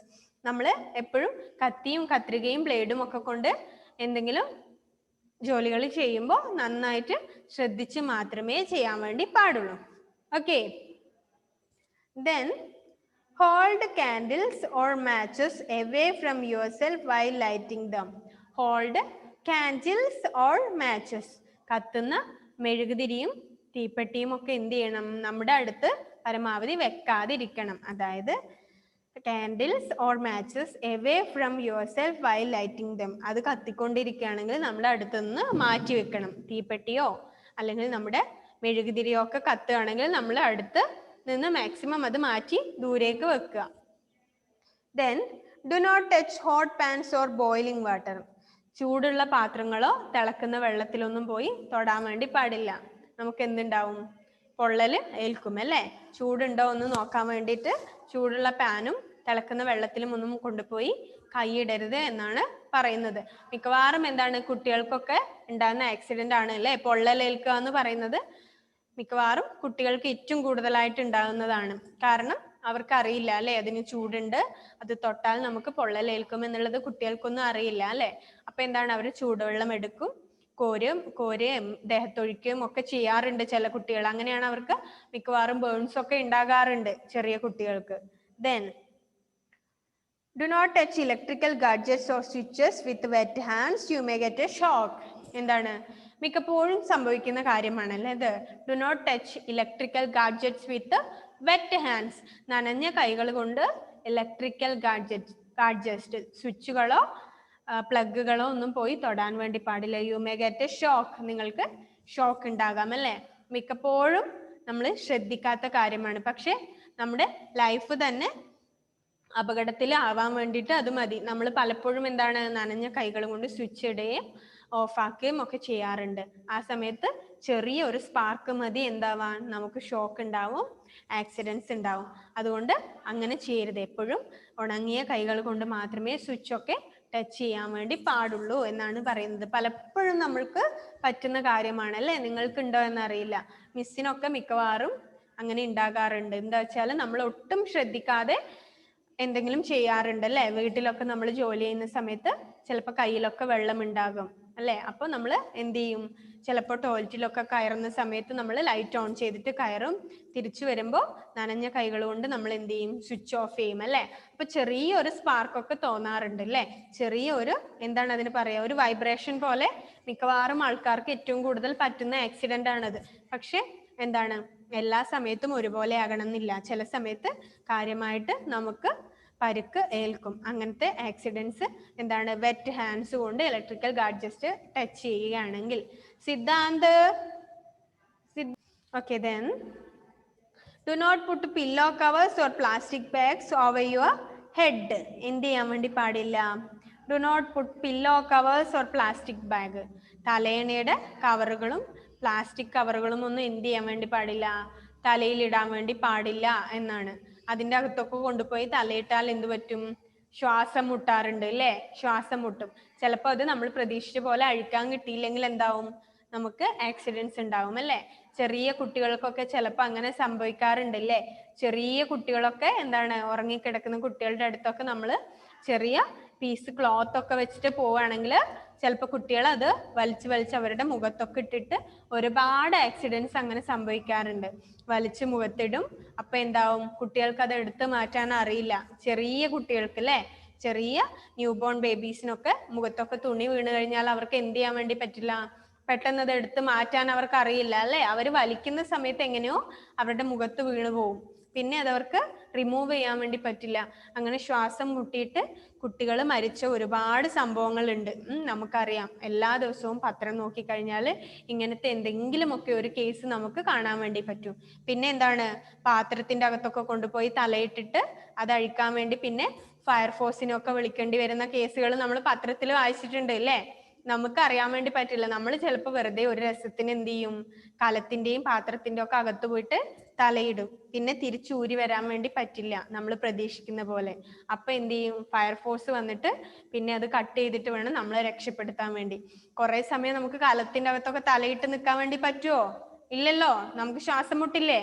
നമ്മൾ എപ്പോഴും കത്തിയും കത്രികയും ബ്ലേഡും ഒക്കെ കൊണ്ട് എന്തെങ്കിലും ജോലികൾ ചെയ്യുമ്പോൾ നന്നായിട്ട് ശ്രദ്ധിച്ച് മാത്രമേ ചെയ്യാൻ വേണ്ടി പാടുള്ളൂ. Okay. Then hold candles or matches away from yourself while lighting them. Hold candles or matches. കത്തുന്ന മെഴുകുതിരിയും തീപ്പെട്ടിയും ഒക്കെ എന്ത് ചെയ്യണം, നമ്മുടെ അടുത്ത് പരമാവധി വെക്കാതിരിക്കണം. അതായത് candles or matches away from yourself while lighting them. അത് കത്തിക്കൊണ്ടിരിക്കുകയാണെങ്കിൽ നമ്മുടെ അടുത്ത് നിന്ന് മാറ്റി വെക്കണം. തീപ്പെട്ടിയോ അല്ലെങ്കിൽ നമ്മുടെ മെഴുകുതിരിയോ ഒക്കെ കത്തുകയാണെങ്കിൽ നമ്മൾ അടുത്ത് നിന്ന് മാക്സിമം അത് മാറ്റി ദൂരേക്ക് വെക്കുക. Then do not touch hot pans or boiling water. ചൂടുള്ള പാത്രങ്ങളോ തിളക്കുന്ന വെള്ളത്തിലൊന്നും പോയി തൊടാൻ വേണ്ടി പാടില്ല. നമുക്ക് എന്തുണ്ടാവും, പൊള്ളൽ ഏൽക്കും അല്ലേ. ചൂടുണ്ടോ എന്ന് നോക്കാൻ വേണ്ടിയിട്ട് ചൂടുള്ള പാനും തിളക്കുന്ന വെള്ളത്തിലും ഒന്നും കൊണ്ടുപോയി കൈയിടരുത് എന്നാണ് പറയുന്നത്. മിക്കവാറും എന്താണ് കുട്ടികൾക്കൊക്കെ ഉണ്ടാകുന്ന ആക്സിഡന്റ് ആണ് അല്ലേ പൊള്ളലേൽക്കുക എന്ന് പറയുന്നത്. മിക്കവാറും കുട്ടികൾക്ക് ഏറ്റവും കൂടുതലായിട്ട് ഉണ്ടാകുന്നതാണ്. കാരണം അവർക്ക് അറിയില്ല അല്ലെ, അതിന് ചൂടുണ്ട്, അത് തൊട്ടാൽ നമുക്ക് പൊള്ളലേൽക്കും എന്നുള്ളത് കുട്ടികൾക്കൊന്നും അറിയില്ല അല്ലെ. അപ്പൊ എന്താണ്, അവർ ചൂടുവെള്ളം എടുക്കും, കോരുകയും ദേഹത്തൊഴിക്കുകയും ഒക്കെ ചെയ്യാറുണ്ട് ചില കുട്ടികൾ. അങ്ങനെയാണ് അവർക്ക് മിക്കവാറും ബേൺസ് ഒക്കെ ഉണ്ടാകാറുണ്ട് ചെറിയ കുട്ടികൾക്ക്. Then do not touch electrical gadgets or switches with wet hands. You may get a shock. എന്താണ്, മിക്കപ്പോഴും സംഭവിക്കുന്ന കാര്യമാണല്ലേ ഇത്. Do not touch electrical gadgets with wet hands. നനഞ്ഞ കൈകൾ കൊണ്ട് ഇലക്ട്രിക്കൽ ഗാഡ്ജറ്റ് സ്വിച്ചുകളോ പ്ലഗുകളോ ഒന്നും പോയി തൊടാൻ വേണ്ടി പാടില്ല. U may get a shock. നിങ്ങൾക്ക് ഷോക്ക് ഉണ്ടാകാം അല്ലേ. മിക്കപ്പോഴും നമ്മൾ ശ്രദ്ധിക്കാത്ത കാര്യമാണ്. പക്ഷെ നമ്മുടെ ലൈഫ് തന്നെ അപകടത്തിൽ ആവാൻ വേണ്ടിയിട്ട് അത് മതി. നമ്മൾ പലപ്പോഴും എന്താണ്, നനഞ്ഞ കൈകൾ കൊണ്ട് സ്വിച്ച് ഇടുകയും ഓഫാക്കുകയും ഒക്കെ ചെയ്യാറുണ്ട്. ആ സമയത്ത് ചെറിയ ഒരു സ്പാർക്ക് മതി എന്താവാൻ, നമുക്ക് ഷോക്ക് ഉണ്ടാവും, ആക്സിഡൻസ് ഉണ്ടാവും. അതുകൊണ്ട് അങ്ങനെ ചെയ്യരുത്. എപ്പോഴും ഉണങ്ങിയ കൈകൾ കൊണ്ട് മാത്രമേ സ്വിച്ച് ഒക്കെ ടച്ച് ചെയ്യാൻ വേണ്ടി പാടുള്ളൂ എന്നാണ് പറയുന്നത്. പലപ്പോഴും നമ്മൾക്ക് പറ്റുന്ന കാര്യമാണ് അല്ലേ. നിങ്ങൾക്കുണ്ടോ എന്നറിയില്ല. മിസ്സിനൊക്കെ മിക്കവാറും അങ്ങനെ ഉണ്ടാകാറുണ്ട്. എന്താ വെച്ചാൽ നമ്മൾ ഒട്ടും ശ്രദ്ധിക്കാതെ എന്തെങ്കിലും ചെയ്യാറുണ്ട് അല്ലേ. വീട്ടിലൊക്കെ നമ്മൾ ജോലി ചെയ്യുന്ന സമയത്ത് ചിലപ്പോൾ കയ്യിലൊക്കെ വെള്ളം ഉണ്ടാകും അല്ലേ. അപ്പോൾ നമ്മൾ എന്ത് ചെയ്യും, ചിലപ്പോൾ ടോയ്ലറ്റിലൊക്കെ കയറുന്ന സമയത്ത് നമ്മൾ ലൈറ്റ് ഓൺ ചെയ്തിട്ട് കയറും. തിരിച്ചു വരുമ്പോൾ നനഞ്ഞ കൈകൾ കൊണ്ട് നമ്മൾ എന്ത് ചെയ്യും, സ്വിച്ച് ഓഫ് ചെയ്യും അല്ലേ. അപ്പൊ ചെറിയൊരു സ്പാർക്കൊക്കെ തോന്നാറുണ്ട് അല്ലേ. ചെറിയൊരു എന്താണ് അതിന് പറയുക, ഒരു വൈബ്രേഷൻ പോലെ മിക്കവാറും ആൾക്കാർക്ക് ഏറ്റവും കൂടുതൽ പറ്റുന്ന ആക്സിഡന്റ് ആണത്. പക്ഷെ എന്താണ്, എല്ലാ സമയത്തും ഒരുപോലെ ആകണമെന്നില്ല. ചില സമയത്ത് കാര്യമായിട്ട് നമുക്ക് പരുക്ക് ഏൽക്കും. അങ്ങനത്തെ ആക്സിഡൻസ് എന്താണ്, വെറ്റ് ഹാൻഡ്സ് കൊണ്ട് ഇലക്ട്രിക്കൽ ഗാഡ്ജറ്റ് ടച്ച് ചെയ്യുകയാണെങ്കിൽ. Siddhant okay. Then do not put pillow covers or plastic bags over your head. എന്ത് ചെയ്യാൻ വേണ്ടി പാടില്ല, do not put pillow covers or plastic bag. തലയണയുടെ കവറുകളും പ്ലാസ്റ്റിക് കവറുകളും ഒന്നും എന്ത് ചെയ്യാൻ വേണ്ടി പാടില്ല, തലയിൽ ഇടാൻ വേണ്ടി പാടില്ല എന്നാണ്. അതിൻ്റെ അകത്തൊക്കെ കൊണ്ടുപോയി തലയിട്ടാൽ എന്ത് പറ്റും, ശ്വാസം മുട്ടാറുണ്ട് അല്ലേ. ശ്വാസം മുട്ടും. ചിലപ്പോൾ അത് നമ്മൾ പ്രതീക്ഷിച്ച പോലെ അഴിക്കാൻ കിട്ടിയില്ലെങ്കിൽ എന്താവും, നമുക്ക് ആക്സിഡൻസ് ഉണ്ടാവും അല്ലേ. ചെറിയ കുട്ടികൾക്കൊക്കെ ചിലപ്പോൾ അങ്ങനെ സംഭവിക്കാറുണ്ട് അല്ലേ. ചെറിയ കുട്ടികളൊക്കെ എന്താണ്, ഉറങ്ങിക്കിടക്കുന്ന കുട്ടികളുടെ അടുത്തൊക്കെ നമ്മൾ ചെറിയ പീസ് ക്ലോത്ത് ഒക്കെ വെച്ചിട്ട് പോവുകയാണെങ്കിൽ ചിലപ്പോൾ കുട്ടികൾ അത് വലിച്ച് അവരുടെ മുഖത്തൊക്കെ ഇട്ടിട്ട് ഒരുപാട് ആക്സിഡൻസ് അങ്ങനെ സംഭവിക്കാറുണ്ട്. വലിച്ച് മുഖത്തിടും. അപ്പൊ എന്താവും, കുട്ടികൾക്ക് അത് എടുത്ത് മാറ്റാൻ അറിയില്ല. ചെറിയ കുട്ടികൾക്ക് അല്ലേ, ചെറിയ ന്യൂ ബോൺ ബേബീസിനൊക്കെ മുഖത്തൊക്കെ തുണി വീണ് കഴിഞ്ഞാൽ അവർക്ക് എന്ത് ചെയ്യാൻ വേണ്ടി പറ്റില്ല, പെട്ടെന്ന് അത് എടുത്ത് മാറ്റാൻ അവർക്ക് അറിയില്ല അല്ലേ. അവർ വലിക്കുന്ന സമയത്ത് എങ്ങനെയോ അവരുടെ മുഖത്ത് വീണ് പോവും. പിന്നെ അതവർക്ക് റിമൂവ് ചെയ്യാൻ വേണ്ടി പറ്റില്ല. അങ്ങനെ ശ്വാസം മുട്ടിയിട്ട് കുട്ടികൾ മരിച്ച ഒരുപാട് സംഭവങ്ങളുണ്ട്. നമുക്കറിയാം. എല്ലാ ദിവസവും പത്രം നോക്കിക്കഴിഞ്ഞാൽ ഇങ്ങനത്തെ എന്തെങ്കിലുമൊക്കെ ഒരു കേസ് നമുക്ക് കാണാൻ വേണ്ടി പറ്റും. പിന്നെ എന്താണ്, പാത്രത്തിന്റെ അകത്തൊക്കെ കൊണ്ടുപോയി തലയിട്ടിട്ട് അത് അഴിക്കാൻ വേണ്ടി പിന്നെ ഫയർഫോഴ്സിനൊക്കെ വിളിക്കേണ്ടി വരുന്ന കേസുകൾ നമ്മൾ പത്രത്തിൽ വായിച്ചിട്ടുണ്ട് അല്ലേ. നമുക്ക് അറിയാൻ വേണ്ടി പറ്റില്ല. നമ്മൾ ചിലപ്പോൾ വെറുതെ ഒരു രസത്തിന് എന്ത് ചെയ്യും, കലത്തിന്റെയും പാത്രത്തിന്റെയും ഒക്കെ അകത്ത് പോയിട്ട് തലയിടും. പിന്നെ തിരിച്ചൂരി വരാൻ വേണ്ടി പറ്റില്ല നമ്മൾ പ്രതീക്ഷിക്കുന്ന പോലെ. അപ്പൊ എന്ത് ചെയ്യും, ഫയർഫോഴ്സ് വന്നിട്ട് പിന്നെ അത് കട്ട് ചെയ്തിട്ട് വേണം നമ്മളെ രക്ഷപ്പെടുത്താൻ വേണ്ടി. കുറെ സമയം നമുക്ക് കലത്തിന്റെ അകത്തൊക്കെ തലയിട്ട് നിൽക്കാൻ വേണ്ടി പറ്റുമോ? ഇല്ലല്ലോ, നമുക്ക് ശ്വാസം മുട്ടില്ലേ?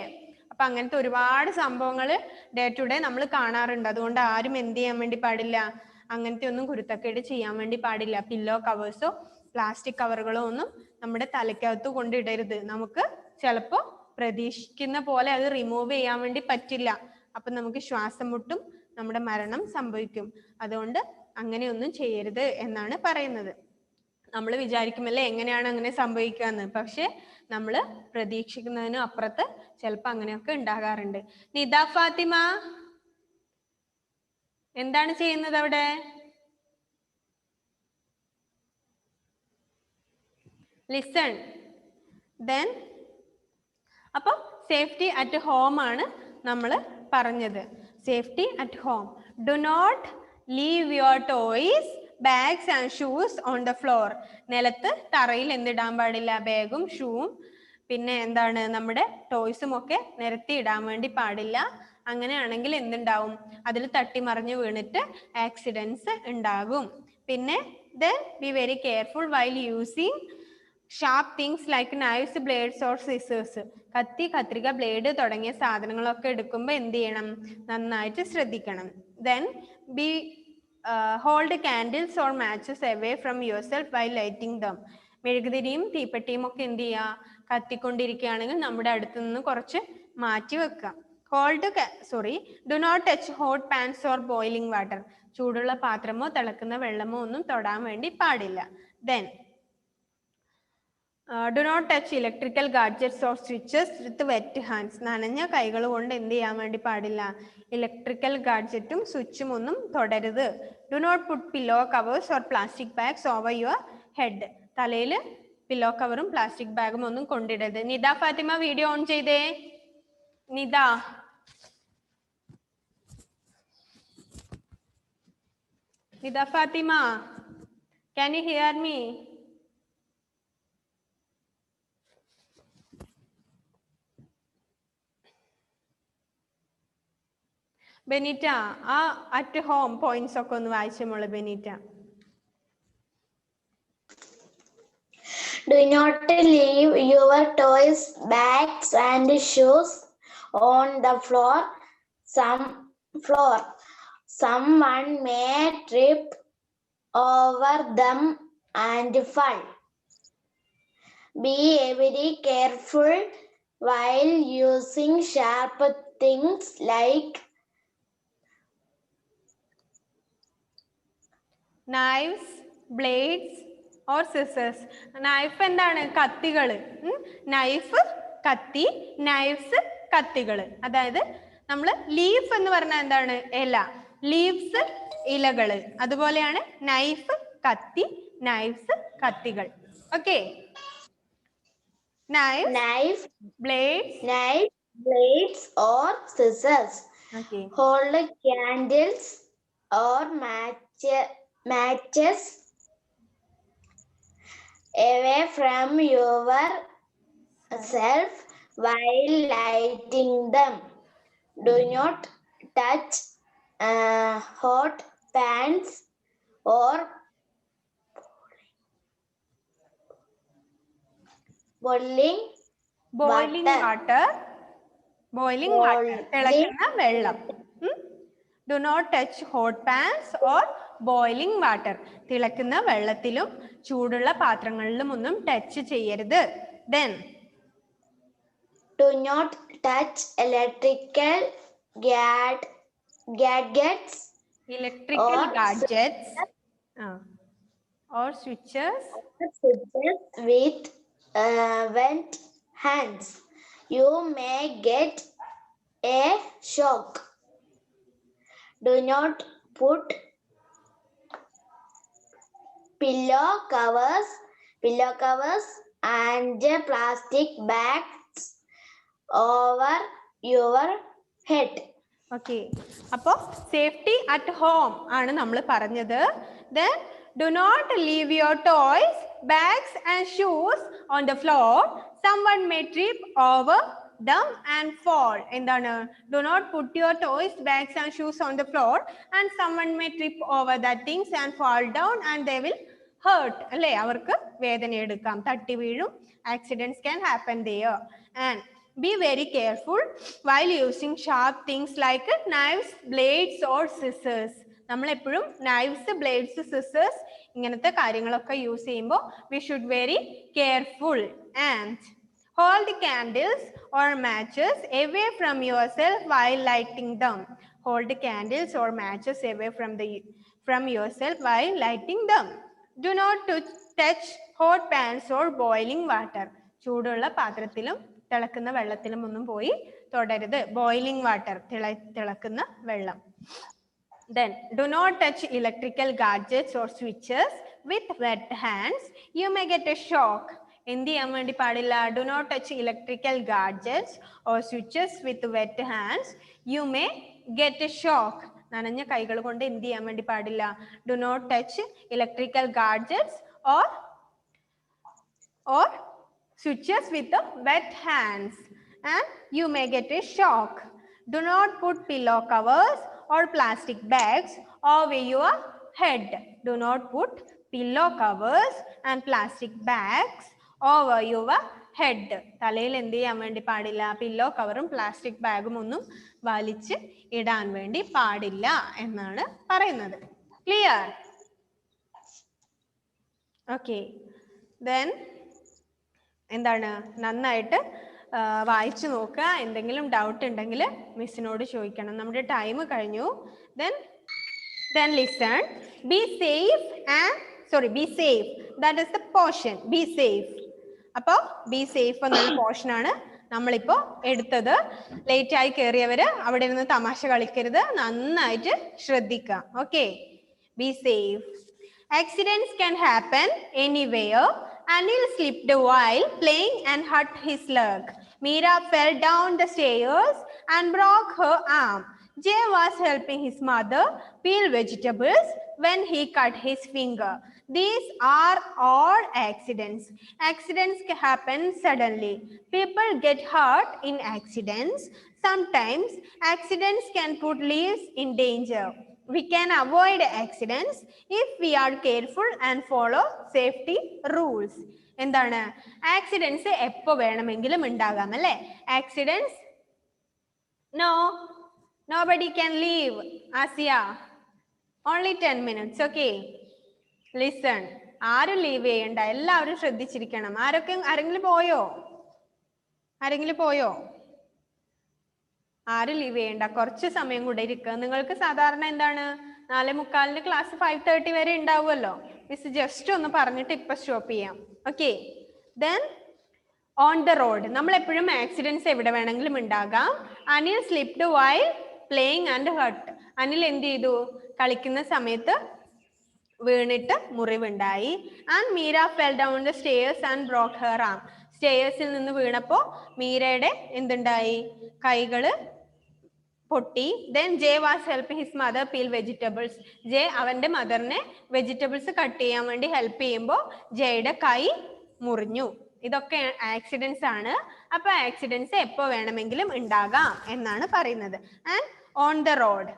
അപ്പൊ അങ്ങനത്തെ ഒരുപാട് സംഭവങ്ങൾ ഡേ ടു ഡേ നമ്മൾ കാണാറുണ്ട്. അതുകൊണ്ട് ആരും എന്ത് ചെയ്യാൻ വേണ്ടി പാടില്ല, അങ്ങനത്തെ ഒന്നും കുരുത്തക്കേട് ചെയ്യാൻ വേണ്ടി പാടില്ല. പില്ലോ കവേഴ്സോ പ്ലാസ്റ്റിക് കവറുകളോ ഒന്നും നമ്മുടെ തലയ്ക്കകത്ത് കൊണ്ടിടരുത്. നമുക്ക് ചിലപ്പോ പ്രതീക്ഷിക്കുന്ന പോലെ അത് റിമൂവ് ചെയ്യാൻ വേണ്ടി പറ്റില്ല. അപ്പൊ നമുക്ക് ശ്വാസം മുട്ടും, നമ്മുടെ മരണം സംഭവിക്കും. അതുകൊണ്ട് അങ്ങനെയൊന്നും ചെയ്യരുത് എന്നാണ് പറയുന്നത്. നമ്മൾ വിചാരിക്കുമല്ലേ എങ്ങനെയാണ് അങ്ങനെ സംഭവിക്കാന്ന്, പക്ഷെ നമ്മൾ പ്രതീക്ഷിക്കുന്നതിനും അപ്പുറത്ത് ചിലപ്പോൾ അങ്ങനെയൊക്കെ ഉണ്ടാകാറുണ്ട്. നിദ ഫാത്തിമ എന്താണ് ചെയ്യുന്നത് അവിടെ? ലിസൺ. ദെൻ അപ്പോൾ സേഫ്റ്റി അറ്റ് ഹോം ആണ് നമ്മൾ പറഞ്ഞത്. Safety at home. Do not leave your toys, bags and shoes on the floor. നിലത്ത് തറയിൽ എന്തിടാൻ പാടില്ല? ബാഗും ഷൂവും പിന്നെ എന്താണ് നമ്മുടെ ടോയ്സും ഒക്കെ നിരത്തി ഇടാൻ വേണ്ടി പാടില്ല. അങ്ങനെയാണെങ്കിൽ എന്തുണ്ടാവും? അതിൽ തട്ടിമറിഞ്ഞ് വീണിട്ട് ആക്സിഡൻസ് ഉണ്ടാകും. പിന്നെ then be very careful while using sharp things like knives, blades or scissors. കത്തി, കത്രിക, ബ്ലേഡ് തുടങ്ങിയ സാധനങ്ങളൊക്കെ എടുക്കുമ്പോൾ എന്ത് ചെയ്യണം? നന്നായിട്ട് ശ്രദ്ധിക്കണം. then be hold candles or matches away from yourself while lighting them. മെഴുകുതിരിയും തീപ്പെട്ടിയും ഒക്കെ എന്ത് ചെയ്യുക? കത്തിക്കൊണ്ടിരിക്കുകയാണെങ്കിൽ നമ്മുടെ അടുത്ത് നിന്ന് കുറച്ച് മാറ്റി വെക്കുക. do not touch hot pans or boiling water. ചൂടുള്ള പാത്രമോ തിളക്കുന്ന വെള്ളമോ ഒന്നും തൊടാൻ വേണ്ടി പാടില്ല. then do not touch electrical gadgets or switches with wet hands. നനഞ്ഞ കൈകൾ കൊണ്ട് എന്ത് ചെയ്യാൻ വേണ്ടി പാടില്ല? ഇലക്ട്രിക്കൽ ഗാഡ്ജറ്റും സ്വിച്ചും ഒന്നും തൊടരുത്. do not put pillow covers or plastic bags over your head. തലയിൽ പില്ലോ കവറും പ്ലാസ്റ്റിക് ബാഗും ഒന്നും കൊണ്ടിടരുത്. നിദ ഫാത്തിമ വീഡിയോ ഓൺ ചെയ്തേ. Nida, Nida Fatima, can you hear me? Benita, ആ അറ്റ് ഹോം പോയിന്റ്സ് ഒക്കെ ഒന്ന് വായിച്ച മോളെ Benita. Do not leave your toys, bags and shoes on the floor. Someone may trip over them and fall. Be very careful while using sharp things like knives, blades or scissors. Knife എന്താണ്? കത്തികൾ. നൈഫ് കത്തി, നൈഫ്സ് കത്തികൾ. അതായത് നമ്മൾ ലീഫ് എന്ന് പറഞ്ഞാൽ എന്താണ്? ഇല. ലീവ്സ് ഇലകൾ. അതുപോലെയാണ് നൈഫ് കത്തി, നൈഫ്സ് കത്തികൾ. Okay. knife, blades or scissors. Okay. Hold candles or matches away from yourself while lighting them. Do not touch hot pans or boiling water. തിളയ്ക്കുന്ന വെള്ളം. Do not touch hot pans or boiling water. തിളയ്ക്കുന്ന വെള്ളത്തിലും ചൂടുള്ള പാത്രങ്ങളിലും ഒന്നും ടച്ച് ചെയ്യരുത്. Then do not touch electrical gadgets or switches with wet hands. You may get a shock. Do not put pillow covers and plastic bags over your head. Okay. അപ്പോൾ സേഫ്റ്റി അറ്റ് ഹോം ആണ് നമ്മൾ പറഞ്ഞത്. Then Do not leave your toys, bags and shoes on the floor. Someone may trip over them and fall. എന്താണ്? Do not put your toys, bags and shoes on the floor and someone may trip over that things and fall down and they will hurt. അല്ലേ? അവർക്ക് വേദന എടുക്കാം, തട്ടി വീഴും. Accidents can happen there. And be very careful while using sharp things like knives, blades or scissors. നമ്മൾ എപ്പോഴും നൈവ്സ്, ബ്ലേഡ്സ്, സിസേഴ്സ് ഇങ്ങനത്തെ കാര്യങ്ങളൊക്കെ യൂസ് ചെയ്യുമ്പോൾ we should very careful. And hold candles or matches away from yourself while lighting them. Hold candles or matches away from yourself while lighting them. Do not touch hot pans or boiling water. ചൂടുള്ള പാത്രത്തിലും തിളക്കുന്ന വെള്ളത്തിലും ഒന്നും പോയി തൊടരുത്. ബോയിലിംഗ് വാട്ടർ, തിളക്കുന്ന വെള്ളം. Then do not touch electrical gadgets or switches with wet hands. You may get a shock. എന്ത് ചെയ്യാൻ വേണ്ടി പാടില്ല? Do not touch electrical gadgets or switches with wet hands. You may get a shock. നനഞ്ഞ കൈകൾ കൊണ്ട് എന്ത് ചെയ്യാൻ വേണ്ടി പാടില്ല? Do not touch electrical gadgets or switches with the wet hands and you may get a shock. Do not put pillow covers or plastic bags over your head. Do not put pillow covers and plastic bags over your head. തലയിൽ എന്ത് ചെയ്യാൻ വേണ്ടി പാടില്ല? പില്ലോ കവറും പ്ലാസ്റ്റിക് ബാഗും ഒന്നും വലിച്ച് ഇടാൻ വേണ്ടി പാടില്ല എന്നാണ് പറയുന്നത്. ക്ലിയർ? ഓക്കെ. ദെൻ എന്താണ്? നന്നായിട്ട് വായിച്ചു നോക്കുക. എന്തെങ്കിലും ഡൗട്ട് ഉണ്ടെങ്കിൽ മിസ്സിനോട് ചോദിക്കണം. നമ്മുടെ ടൈം കഴിഞ്ഞു. Then listen. Be safe. That is the portion. Be safe. അപ്പോൾ be safe എന്നുള്ള പോർഷൻ ആണ് നമ്മളിപ്പോ എടുത്തത്. ലേറ്റ് ആയി കയറിയവര് അവിടെ ഇരുന്ന് തമാശ കളിക്കരുത്. നന്നായിട്ട് ശ്രദ്ധിക്കുക. Okay. Be safe. Accidents can happen anywhere. Anil slipped while playing and hurt his leg. Meera fell down the stairs and broke her arm. Jay was helping his mother peel vegetables when he cut his finger. These are all accidents. Accidents can happen suddenly. People get hurt in accidents. Sometimes accidents can put lives in danger. We can avoid accidents if we are careful and follow safety rules. എന്താണ്? ആക്സിഡൻസ് എപ്പോ വേണമെങ്കിലും ഉണ്ടാകാം അല്ലേ? Accidents nobody can leave. Asya, only 10 minutes. Okay, listen. ആരും ലീവ് ചെയ്യണ്ട, എല്ലാവരും ശ്രദ്ധിച്ചിരിക്കണം. ആരെങ്കിലും പോയോ? ആരും ലീവ് ചെയ്യണ്ട, കുറച്ച് സമയം കൂടെ ഇരിക്കുക. നിങ്ങൾക്ക് സാധാരണ എന്താണ് 4:45 ക്ലാസ് 5:30 വരെ ഉണ്ടാവുമല്ലോ. മിസ് ജസ്റ്റ് ഒന്ന് പറഞ്ഞിട്ട് ഇപ്പൊ സ്റ്റോപ്പ് ചെയ്യാം. Okay. Then on the road. നമ്മൾ എപ്പോഴും ആക്സിഡൻസ് എവിടെ വേണമെങ്കിലും ഉണ്ടാകാം. Anil slipped while playing and hurt. Anil എന്ത് ചെയ്തു? കളിക്കുന്ന സമയത്ത് വീണിട്ട് മുറിവുണ്ടായി. And Meera fell down the stairs and broke her arm. സ്റ്റെയർസിൽ നിന്ന് വീണപ്പോ മീരയുടെ എന്തുണ്ടായി? കൈകള് പൊട്ടി. Then J was helping his mother peel vegetables. J അവന്റെ മദറിനെ വെജിറ്റബിൾസ് കട്ട് ചെയ്യാൻ വേണ്ടി ഹെൽപ്പ് ചെയ്യുമ്പോൾ ജെയുടെ കൈ മുറിഞ്ഞു. ഇതൊക്കെ ആക്സിഡൻസ് ആണ്. അപ്പൊ ആക്സിഡൻസ് എപ്പോ വേണമെങ്കിലും ഉണ്ടാകാം എന്നാണ് പറയുന്നത്. ആൻഡ് ഓൺ ദ റോഡ്,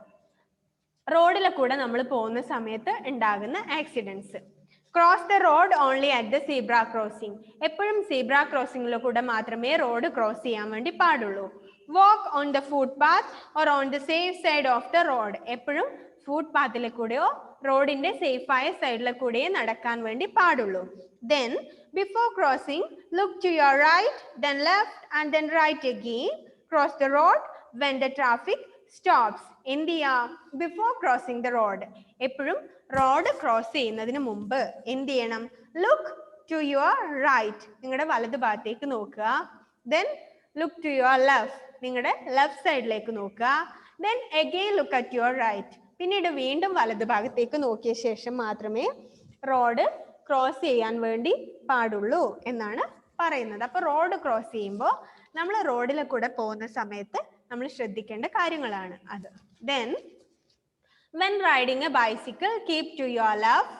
റോഡിലെ കൂടെ നമ്മൾ പോകുന്ന സമയത്ത് ഉണ്ടാകുന്ന accidents. Cross the road only at the zebra crossing. എപ്പോഴും സീബ്ര ക്രോസിംഗിലെ കൂടെ മാത്രമേ റോഡ് ക്രോസ് ചെയ്യാൻ വേണ്ടി പാടുള്ളൂ. Walk on the footpath or on the safe side of the road. എപ്പോഴും ഫുട് പാത്തിലെ കൂടെയോ റോഡിന്റെ സേഫായ സൈഡിലെ കൂടെയേ നടക്കാൻ വേണ്ടി പാടുള്ളൂ. Then before crossing look to your right, then left and then right again. Cross the road when the traffic stops. എന്ത് ചെയ്യാം? ബിഫോർ ക്രോസിംഗ് ദ റോഡ്, എപ്പോഴും റോഡ് ക്രോസ് ചെയ്യുന്നതിന് മുമ്പ് എന്ത് ചെയ്യണം? ലുക്ക് ടു യുവർ റൈറ്റ്, നിങ്ങളുടെ വലത് ഭാഗത്തേക്ക് നോക്കുക. Then look to your left, നിങ്ങളുടെ ലെഫ്റ്റ് സൈഡിലേക്ക് നോക്കുക. Then again look at your right, പിന്നീട് വീണ്ടും വലത് ഭാഗത്തേക്ക് നോക്കിയ ശേഷം മാത്രമേ റോഡ് ക്രോസ് ചെയ്യാൻ വേണ്ടി പാടുള്ളൂ എന്നാണ് പറയുന്നത്. അപ്പൊ റോഡ് ക്രോസ് ചെയ്യുമ്പോൾ നമ്മൾ റോഡിലെ കൂടെ പോകുന്ന സമയത്ത് നമ്മൾ ശ്രദ്ധിക്കേണ്ട കാര്യങ്ങളാണ് അത്. Then when riding a bicycle, keep to your left.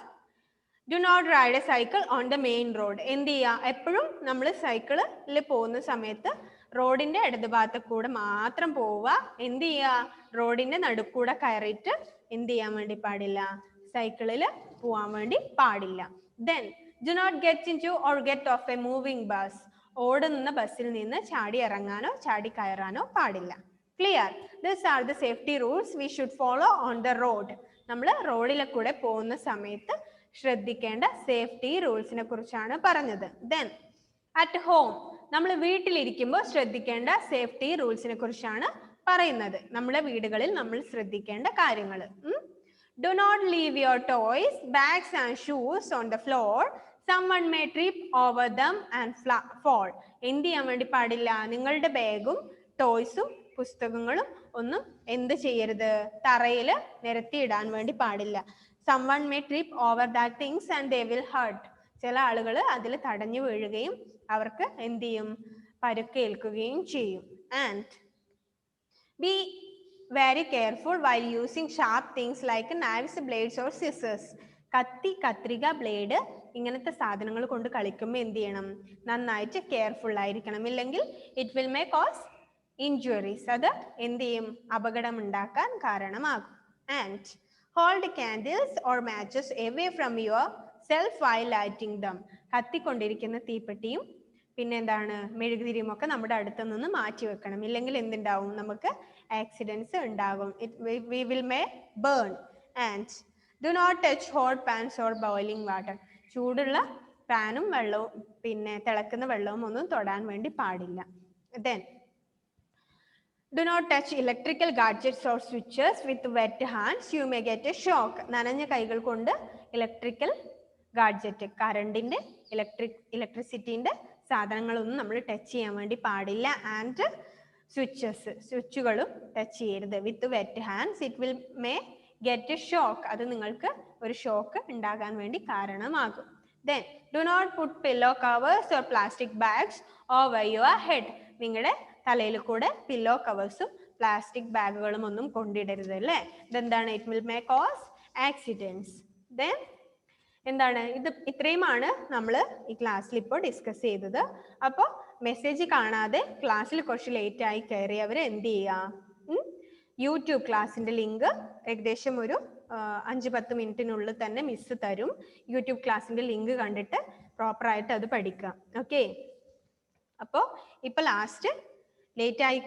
Do not ride a cycle on the main road. എന്ത് ചെയ്യുക, എപ്പോഴും നമ്മൾ സൈക്കിളിൽ പോകുന്ന സമയത്ത് റോഡിന്റെ ഇടത് ഭാഗത്ത് കൂടെ മാത്രം പോവുക. എന്ത് ചെയ്യുക, റോഡിന്റെ നടുക്കൂടെ കയറിയിട്ട് എന്ത് ചെയ്യാൻ വേണ്ടി പാടില്ല, സൈക്കിളിൽ പോവാൻ വേണ്ടി പാടില്ല. Then do not get in to or get off a moving bus. ഓടുന്ന ബസ്സിൽ നിന്ന് ചാടി ഇറങ്ങാനോ ചാടി കയറാനോ പാടില്ല. Clear? This are the safety rules we should follow on the road. നമ്മൾ റോഡിലെ കൂടെ പോകുന്ന സമയത്ത് ശ്രദ്ധിക്കേണ്ട സേഫ്റ്റി റൂൾസിനെ കുറിച്ചാണ് പറഞ്ഞത്. ദെൻ അറ്റ് ഹോം, നമ്മൾ വീട്ടിലിരിക്കുമ്പോൾ ശ്രദ്ധിക്കേണ്ട സേഫ്റ്റി റൂൾസിനെ കുറിച്ചാണ് പറയുന്നത്. നമ്മുടെ വീടുകളിൽ നമ്മൾ ശ്രദ്ധിക്കേണ്ട കാര്യങ്ങൾ. Do not leave your toys, bags and shoes on the floor. Someone may trip over them and fall. എന്ത് ചെയ്യാൻ വേണ്ടി പാടില്ല, നിങ്ങളുടെ ബാഗും ടോയ്സും പുസ്തകങ്ങളും ഒന്നും എന്ത് ചെയ്യരുത്, തറയിൽ നിരത്തിയിടാൻ വേണ്ടി പാടില്ല. Someone may trip over that things and they will hurt. ചില ആളുകൾ അതിൽ തടഞ്ഞു വീഴുകയും അവർക്ക് എന്ത് ചെയ്യും, പരുക്കേൽക്കുകയും ചെയ്യും. And be very careful while using sharp things like knives, blades or scissors. കത്തി, കത്രിക, ബ്ലേഡ് ഇങ്ങനത്തെ സാധനങ്ങൾ കൊണ്ട് കളിക്കുമ്പോൾ എന്ത് ചെയ്യണം, നന്നായിട്ട് കെയർഫുൾ ആയിരിക്കണം. ഇല്ലെങ്കിൽ it will may cause injuries. അത് എന്ത് ചെയ്യും, അപകടം ഉണ്ടാക്കാൻ കാരണമാകും. And hold candles or matches away from your self while lighting them. കത്തിക്കൊണ്ടിരിക്കുന്ന തീപ്പെട്ടിയും പിന്നെ എന്താണ് മെഴുകുതിരിയും ഒക്കെ നമ്മുടെ അടുത്ത് നിന്ന് മാറ്റി വെക്കണം. ഇല്ലെങ്കിൽ എന്തുണ്ടാവും, നമുക്ക് ആക്സിഡൻസ് ഉണ്ടാകും. We will may burn. And do not touch hot pans or boiling water. ചൂടുള്ള പാനും വെള്ളവും പിന്നെ തിളക്കുന്ന വെള്ളവും ഒന്നും തൊടാൻ വേണ്ടി പാടില്ല. Then do not touch electrical gadgets or switches with wet hands, you may get a shock. നനഞ്ഞ കൈകൾ കൊണ്ട് ഇലക്ട്രിക്കൽ ഗാഡ്ജറ്റ്, കറണ്ടിന്റെ ഇലക്ട്രിസിറ്റിന്റെ സാധനങ്ങളൊന്നും നമ്മൾ ടച്ച് ചെയ്യാൻ വേണ്ടി പാടില്ല. ആൻഡ് സ്വിച്ചുകളും ടച്ച് ചെയ്യരുത്. With wet hands it will may get a shock. അത് നിങ്ങൾക്ക് ഒരു ഷോക്ക് ഉണ്ടാകാൻ വേണ്ടി കാരണമാകും. Then do not put pillow covers or plastic bags over your head. നിങ്ങളുടെ തലയിൽ കൂടെ പില്ലോ കവേഴ്സും പ്ലാസ്റ്റിക് ബാഗുകളും ഒന്നും കൊണ്ടിടരുത് അല്ലേ. ഇതെന്താണ്, it will may cos accidents. Then എന്താണ്, ഇത് ഇത്രയുമാണ് നമ്മൾ ഈ ക്ലാസ്സിൽ ഇപ്പോൾ ഡിസ്കസ് ചെയ്തത്. അപ്പോൾ മെസ്സേജ് കാണാതെ ക്ലാസ്സിൽ കുറച്ച് ലേറ്റ് ആയി കയറിയവർ എന്ത് ചെയ്യുക, യൂട്യൂബ് ക്ലാസ്സിന്റെ ലിങ്ക് ഏകദേശം ഒരു 5-10 മിനിറ്റിനുള്ളിൽ തന്നെ മിസ് തരും. യൂട്യൂബ് ക്ലാസ്സിന്റെ ലിങ്ക് കണ്ടിട്ട് പ്രോപ്പറായിട്ട് അത് പഠിക്കാം. ഓക്കെ, അപ്പോൾ ഇപ്പൊ ലാസ്റ്റ് ലേറ്റ് ആയി